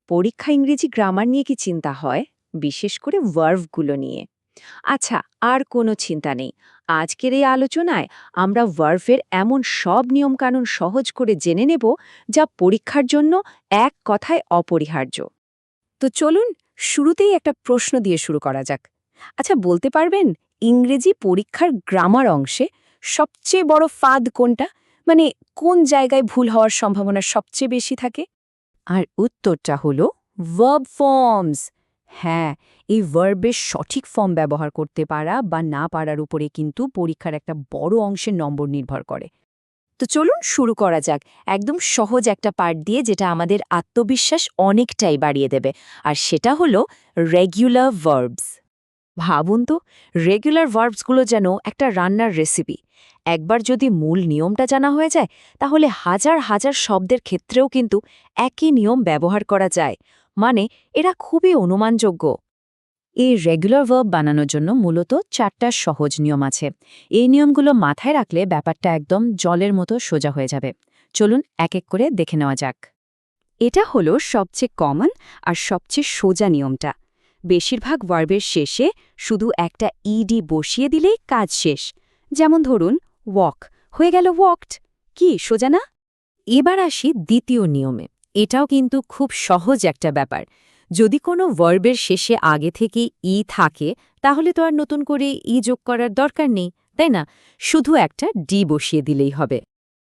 পরীক্ষা ইংরেজি গ্রামার নিয়ে কি চিন্তা হয়, বিশেষ করে ভার্ভগুলো নিয়ে? আচ্ছা, আর কোনো চিন্তা নেই। আজকের এই আলোচনায় আমরা ভার্ভের এমন সব নিয়মকানুন সহজ করে জেনে নেব যা পরীক্ষার জন্য এক কথায় অপরিহার্য। তো চলুন শুরুতেই একটা প্রশ্ন দিয়ে শুরু করা যাক। আচ্ছা, বলতে পারবেন ইংরেজি পরীক্ষার গ্রামার অংশে সবচেয়ে বড় ফাঁদ কোনটা? মানে কোন জায়গায় ভুল হওয়ার সম্ভাবনা সবচেয়ে বেশি থাকে? আর উত্তরটা হলো ভার্ব ফর্মস। হ্যাঁ, এই ভার্বের সঠিক ফর্ম ব্যবহার করতে পারা বা না পারার উপরে কিন্তু পরীক্ষার একটা বড় অংশের নম্বর নির্ভর করে। তো চলুন শুরু করা যাক একদম সহজ একটা পার্ট দিয়ে, যেটা আমাদের আত্মবিশ্বাস অনেকটাই বাড়িয়ে দেবে। আর সেটা হলো রেগুলার ভার্বস। ভাবুন তো, রেগুলার ভার্বসগুলো যেন একটা রান্নার রেসিপি। একবার যদি মূল নিয়মটা জানা হয়ে যায়, তাহলে হাজার হাজার শব্দের ক্ষেত্রেও কিন্তু একই নিয়ম ব্যবহার করা যায়। মানে এরা খুবই অনুমানযোগ্য। এই রেগুলার ভার্ব বানানোর জন্য মূলত 4টা সহজ নিয়ম আছে। এই নিয়মগুলো মাথায় রাখলে ব্যাপারটা একদম জলের মতো সোজা হয়ে যাবে। চলুন এক এক করে দেখে নেওয়া যাক। এটা হলো সবচেয়ে কমন আর সবচেয়ে সোজা নিয়মটা। বেশিরভাগ ভার্বের শেষে শুধু একটা ইডি বসিয়ে দিলেই কাজ শেষ। যেমন ধরুন ওয়াক হয়ে গেল ওয়াকড। কি সোজা না? এবার আসি দ্বিতীয় নিয়মে। এটাও কিন্তু খুব সহজ একটা ব্যাপার। যদি কোনো ভার্বের শেষে আগে থেকে ই থাকে, তাহলে তো আর নতুন করে ই যোগ করার দরকার নেই, তাই না? শুধু একটা ডি বসিয়ে দিলেই হবে।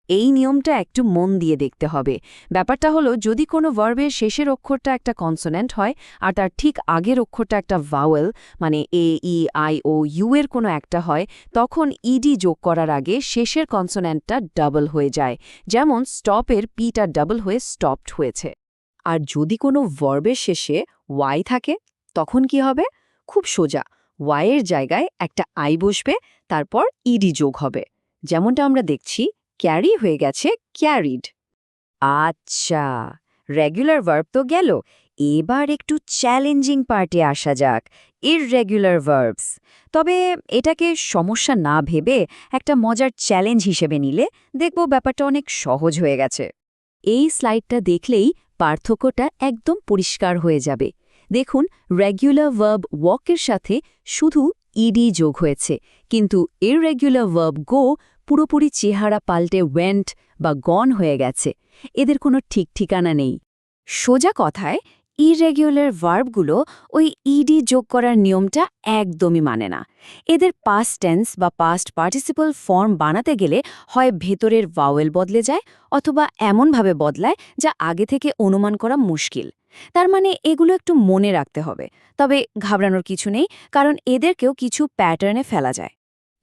এই নিয়মটা একটু মন দিয়ে দেখতে হবে। ব্যাপারটা হলো, যদি কোনো ভার্বের শেষের অক্ষরটা একটা কনসোনেন্ট হয় আর তার ঠিক আগের অক্ষরটা একটা ভাওয়েল, মানে এ, ই, আই, ও, ইউ এর কোনো একটা হয়, তখন ইডি যোগ করার আগে শেষের কনসোনেন্টটা ডাবল হয়ে যায়। যেমন স্টপের পিটা ডাবল হয়ে স্টপড হয়েছে। আর যদি কোনো ভার্বের শেষে ওয়াই থাকে, তখন কি হবে? খুব সোজা, ওয়াইয়ের জায়গায় একটা আই বসবে, তারপর ইডি যোগ হবে। যেমনটা আমরা দেখছি, ক্যারি হয়ে গেছে ক্যারিড। আচ্ছা, রেগুলার ভার্ব তো গেল। এবার একটু চ্যালেঞ্জিং পার্টে আসা যাক, ইররেগুলার ভার্বস। তবে এটাকে সমস্যা না ভেবে একটা মজার চ্যালেঞ্জ হিসেবে নিলে দেখব ব্যাপারটা অনেক সহজ হয়ে গেছে। এই স্লাইডটা দেখলেই পার্থক্যটা একদম পরিষ্কার হয়ে যাবে। দেখুন, রেগুলার ভার্ব ওয়াকের সাথে শুধু ইডি যোগ হয়েছে, কিন্তু ইররেগুলার ভার্ব গো পুরোপুরি চেহারা পাল্টে ওয়েন্ট বা গন হয়ে গেছে। এদের কোনো ঠিক ঠিকানা নেই। সোজা কথায়, ইররেগুলার ভার্বগুলো ওই ইডি যোগ করার নিয়মটা একদমই মানে না। এদের পাস্ট টেন্স বা পাস্ট পার্টিসিপল ফর্ম বানাতে গেলে হয় ভেতরের ভাওয়েল বদলে যায়, অথবা এমনভাবে বদলায় যা আগে থেকে অনুমান করা মুশকিল। তার মানে এগুলো একটু মনে রাখতে হবে। তবে ঘাবড়ানোর কিছু নেই, কারণ এদেরকেও কিছু প্যাটার্নে ফেলা যায়।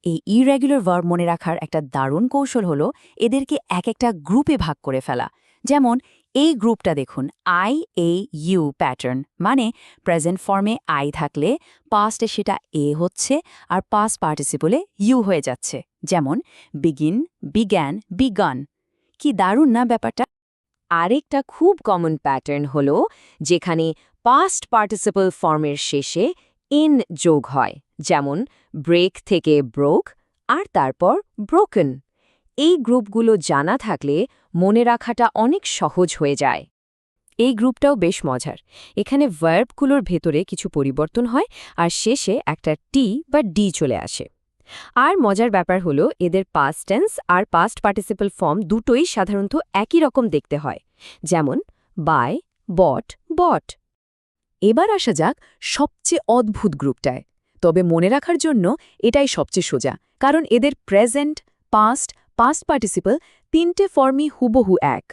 এই ইররেগুলার ভার্ব মনে রাখার একটা দারুণ কৌশল হলো এদেরকে এক একটা গ্রুপে ভাগ করে ফেলা। যেমন এই গ্রুপটা দেখুন, আই, এ, ইউ প্যাটার্ন। মানে প্রেজেন্ট ফর্মে আই থাকলে পাস্টে সেটা এ হচ্ছে, আর পাস্ট পার্টিসিপলে ইউ হয়ে যাচ্ছে। যেমন বিগিন, বিগ্যান, বিগান। কি দারুণ না ব্যাপারটা? আরেকটা খুব কমন প্যাটার্ন হলো যেখানে পাস্ট পার্টিসিপল ফর্মের শেষে ইন যোগ হয়। যেমন ব্রেক থেকে ব্রোক, আর তারপর ব্রোকেন। এই গ্রুপগুলো জানা থাকলে মনে রাখাটা অনেক সহজ হয়ে যায়। এই গ্রুপটাও বেশ মজার। এখানে ভার্বগুলোর ভেতরে কিছু পরিবর্তন হয় আর শেষে একটা টি বা ডি চলে আসে। আর মজার ব্যাপার হলো এদের পাস্ট টেন্স আর পাস্ট পার্টিসিপল ফর্ম দুটোই সাধারণত একই রকম দেখতে হয়। যেমন বাই, বট, বট। এবার আসা যাক সবচেয়ে অদ্ভুত গ্রুপটায়। তবে মনে রাখার জন্য এটাই সবচেয়ে সোজা, কারণ এদের প্রেজেন্ট, পাস্ট, পাস্ট পার্টিসিপল তিনটে ফর্মই হুবহু এক।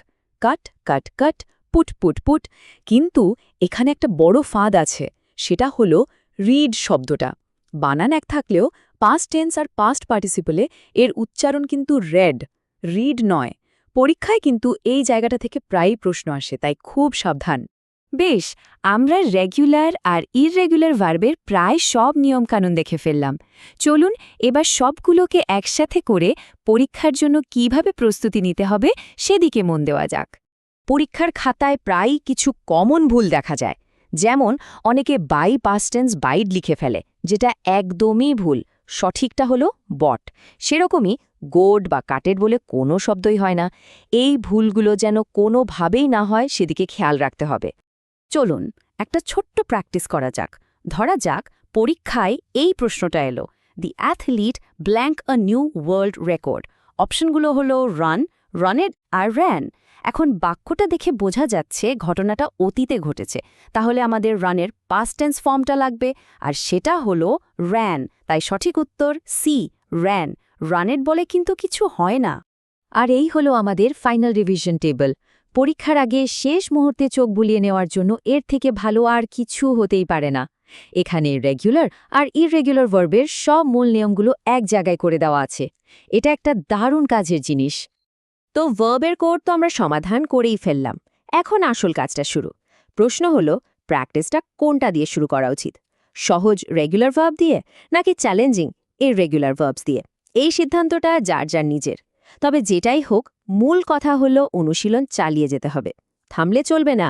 কাট, কাট, কাট, পুট, পুট, পুট। কিন্তু এখানে একটা বড় ফাঁদ আছে। সেটা হলো রিড শব্দটা। বানান এক থাকলেও পাস্ট টেন্স আর পাস্ট পার্টিসিপলে এর উচ্চারণ কিন্তু রেড, রিড নয়। পরীক্ষায় কিন্তু এই জায়গাটা থেকে প্রায়ই প্রশ্ন আসে, তাই খুব সাবধান। বেশ, আমরা রেগুলার আর ইররেগুলার ভার্বের প্রায় সব নিয়মকানুন দেখে ফেললাম। চলুন এবার সবগুলোকে একসাথে করে পরীক্ষার জন্য কিভাবে প্রস্তুতি নিতে হবে সেদিকে মন দেওয়া যাক। পরীক্ষার খাতায় প্রায়ই কিছু কমন ভুল দেখা যায়। যেমন অনেকে বাই পাস্ট টেন্স বাইড লিখে ফেলে, যেটা একদমই ভুল। সঠিকটা হলো বট। সেরকমই গোড বা কাটেড বলে কোনো শব্দই হয় না। এই ভুলগুলো যেন কোনোভাবেই না হয় সেদিকে খেয়াল রাখতে হবে। চলুন একটা ছোট্ট প্র্যাকটিস করা যাক। ধরা যাক পরীক্ষায় এই প্রশ্নটা এলো, the athlete blank a new world record. অপশনগুলো হলো রান, রানেড আর র্যান। এখন বাক্যটা দেখে বোঝা যাচ্ছে ঘটনাটা অতীতে ঘটেছে, তাহলে আমাদের রানের পাস্ট টেন্স ফর্মটা লাগবে, আর সেটা হলো র্যান। তাই সঠিক উত্তর সি, র্যান। রানেড বলে কিন্তু কিছু হয় না। আর এই হলো আমাদের ফাইনাল রিভিশন টেবল। পরীক্ষার আগে শেষ মুহূর্তে চোখ বুলিয়ে নেওয়ার জন্য এর থেকে ভালো আর কিছু হতেই পারে না। এখানে রেগুলার আর ইররেগুলার ভার্বের সব মূল নিয়মগুলো এক জায়গায় করে দেওয়া আছে। এটা একটা দারুণ কাজের জিনিস। তো ভার্বের কোড তো আমরা সমাধান করেই ফেললাম। এখন আসল কাজটা শুরু। প্রশ্ন হলো, প্র্যাকটিসটা কোনটা দিয়ে শুরু করা উচিত? সহজ রেগুলার ভার্ব দিয়ে নাকি চ্যালেঞ্জিং ইররেগুলার ভার্বস দিয়ে? এই সিদ্ধান্তটা যার যার নিজের। তবে যেটাই হোক, মূল কথা হলো অনুশীলন চালিয়ে যেতে হবে, থামলে চলবে না।